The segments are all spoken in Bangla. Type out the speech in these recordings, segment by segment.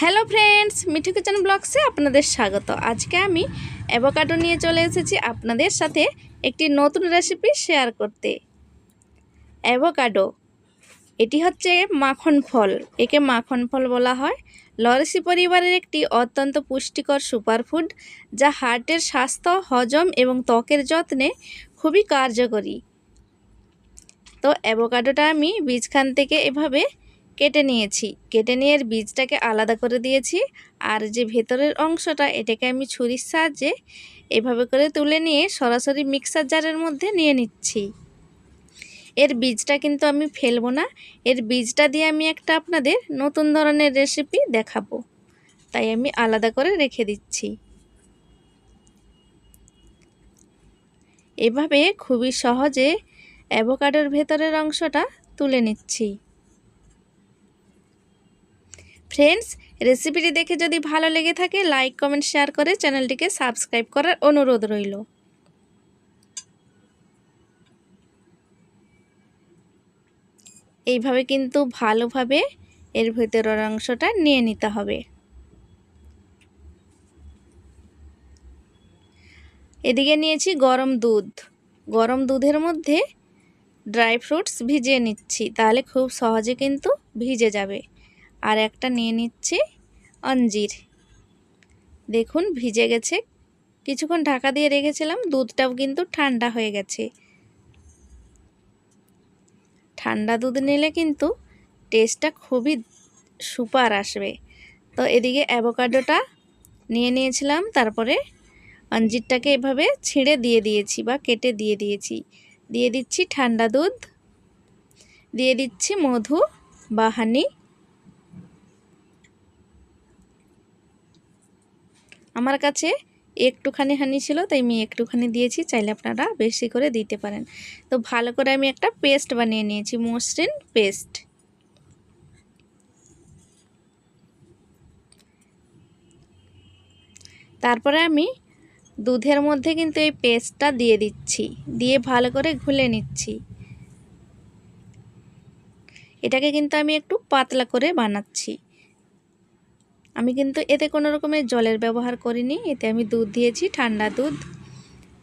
হ্যালো ফ্রেন্ডস, মিঠু কিচেন ব্লগসে আপনাদের স্বাগত। আজকে আমি অ্যাভোকাডো নিয়ে চলে এসেছি আপনাদের সাথে একটি নতুন রেসিপি শেয়ার করতে। অ্যাভোকাডো এটি হচ্ছে মাখন ফল, একে মাখন ফল বলা হয়। লরেসি পরিবারের একটি অত্যন্ত পুষ্টিকর সুপারফুড, যা হার্টের স্বাস্থ্য, হজম এবং ত্বকের যত্নে খুবই কার্যকরী। তো অ্যাভোকাডোটা আমি বীজখান থেকে এভাবে কেটে নিয়েছি, কেটে নিয়ে এর বীজটাকে আলাদা করে দিয়েছি। আর যে ভেতরের অংশটা, এটাকে আমি ছুরির সাহায্যে এভাবে করে তুলে নিয়ে সরাসরি মিক্সার জারের মধ্যে নিয়ে নিচ্ছি। এর বীজটা কিন্তু আমি ফেলবো না, এর বীজটা দিয়ে আমি একটা আপনাদের নতুন ধরনের রেসিপি দেখাবো, তাই আমি আলাদা করে রেখে দিচ্ছি। এভাবে খুবই সহজে অ্যাভোকাডোর ভেতরের অংশটা তুলে নিচ্ছি। ফ্রেন্ডস, রেসিপিটি দেখে যদি ভালো লেগে থাকে লাইক, কমেন্ট, শেয়ার করে চ্যানেলটিকে সাবস্ক্রাইব করার অনুরোধ রইল। এইভাবে কিন্তু ভালোভাবে এর ভেতরের অংশটা নিয়ে নিতে হবে। এদিকে নিয়েছি গরম দুধ, গরম দুধের মধ্যে ড্রাই ফ্রুটস ভিজিয়ে নিচ্ছি, তাহলে খুব সহজে কিন্তু ভিজে যাবে। আর একটা নিয়ে নিচ্ছি অঞ্জির, দেখুন ভিজে গেছে। কিছুক্ষণ ঢাকা দিয়ে রেখেছিলাম, দুধটাও কিন্তু ঠান্ডা হয়ে গেছে। ঠান্ডা দুধ নিলে কিন্তু টেস্টটা খুবই সুপার আসবে। তো এদিকে অ্যাভোকাডোটা নিয়ে নিয়েছিলাম, তারপরে অঞ্জিরটাকে এভাবে ছিঁড়ে দিয়ে দিয়েছি বা কেটে দিয়ে দিয়েছি। দিয়ে দিচ্ছি ঠান্ডা দুধ, দিয়ে দিচ্ছি মধু বা হানি। আমার কাছে একটুখানি হানি ছিল, তাই আমি একটুখানি দিয়েছি, চাইলে আপনারা বেশি করে দিতে পারেন। তো ভালো করে আমি একটা পেস্ট বানিয়ে নিয়েছি, মসৃণ পেস্ট। তারপরে আমি দুধের মধ্যে কিন্তু এই পেস্টটা দিয়ে দিচ্ছি, দিয়ে ভালো করে ঘুলে নিচ্ছি। এটাকে কিন্তু আমি একটু পাতলা করে বানাচ্ছি। আমি কিন্তু এতে কোনো রকমের জলের ব্যবহার করিনি, এতে আমি দুধ দিয়েছি, ঠান্ডা দুধ।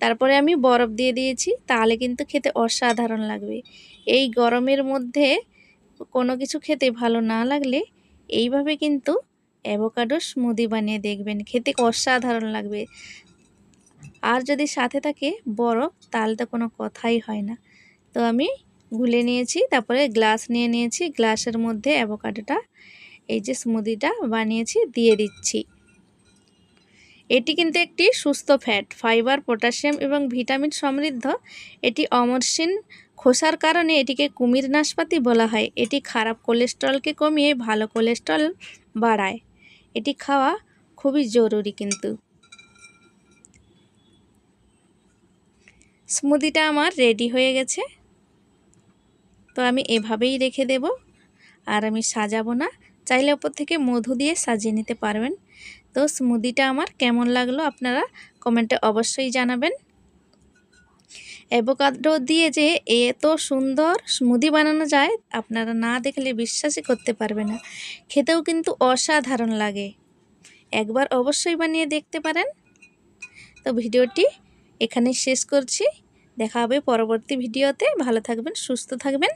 তারপরে আমি বরফ দিয়ে দিয়েছি, তাহলে কিন্তু খেতে অসাধারণ লাগবে। এই গরমের মধ্যে কোনো কিছু খেতে ভালো না লাগলে এইভাবে কিন্তু অ্যাভোকাডো স্মুদি বানিয়ে দেখবেন, খেতে অসাধারণ লাগবে। আর যদি সাথে থাকে বরফ, তাহলে তো কোনো কথাই হয় না। তো আমি গুলে নিয়েছি, তারপরে গ্লাস নিয়ে নিয়েছি, গ্লাসের মধ্যে অ্যাভোকাডোটা, এই যে স্মুদিটা বানিয়েছি, দিয়ে দিচ্ছি। এটি কিন্তু একটি সুস্থ ফ্যাট, ফাইবার, পটাশিয়াম এবং ভিটামিন সমৃদ্ধ। এটি অমসৃণ খোসার কারণে এটিকে কুমির নাশপাতি বলা হয়। এটি খারাপ কোলেস্টেরলকে কমিয়ে ভালো কোলেস্টেরল বাড়ায়। এটি খাওয়া খুবই জরুরি কিন্তু। স্মুদিটা আমার রেডি হয়ে গেছে, তো আমি এভাবেই রেখে দেব। আর আমি সাজাবো না, চাইলে ওপর থেকে মধু দিয়ে সাজিয়ে নিতে পারবেন। তো স্মুদিটা আমার কেমন লাগলো আপনারা কমেন্টে অবশ্যই জানাবেন। অ্যাভোকাডো দিয়ে যে এত সুন্দর স্মুদি বানানো যায়, আপনারা না দেখলে বিশ্বাসই করতে পারবে না। খেতেও কিন্তু অসাধারণ লাগে, একবার অবশ্যই বানিয়ে দেখতে পারেন। তো ভিডিওটি এখানে শেষ করছি, দেখা হবে পরবর্তী ভিডিওতে। ভালো থাকবেন, সুস্থ থাকবেন।